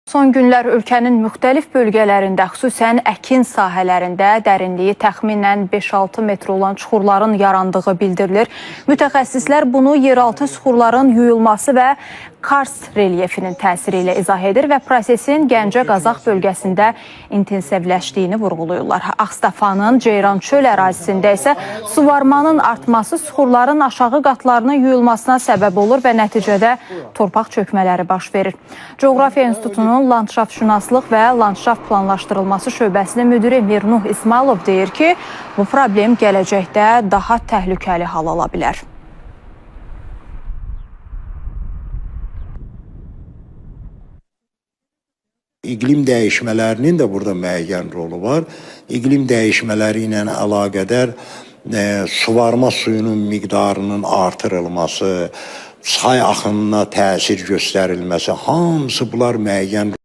Son günlər ölkənin müxtəlif bölgələrində, xüsusən əkin sahələrində dərinliyi təxminən 5-6 metr olan çuxurların yarandığı bildirilir. Mütəxəssislər bunu yeraltı süxurların yuyulması və karst relyefinin təsiri ilə izah edir və prosesin Gəncə-Qazax bölgəsində intensivləşdiyini vurğuluyurlar. Ağstafanın Ceyrançöl ərazisində isə suvarmanın artması süxurların aşağı qatlarının yuyulmasına səbəb olur və nəticədə torpaq çökmələri baş verir. Coğrafiya İnstitutunun Landşaftşünaslıq və Landşaft Planlaşdırılması şöbəsinin müdiri Mirnuh İsmailov deyir ki, bu problem gələcəkdə daha təhlükəli hal ala bilər. İqlim dəyişmələrinin də burada müəyyən rolu var. İqlim dəyişmələri ilə əlaqədar suvarma suyunun miqdarının artırılması, çay axınına təsir göstərilməsi, hamısı bunlar müəyyən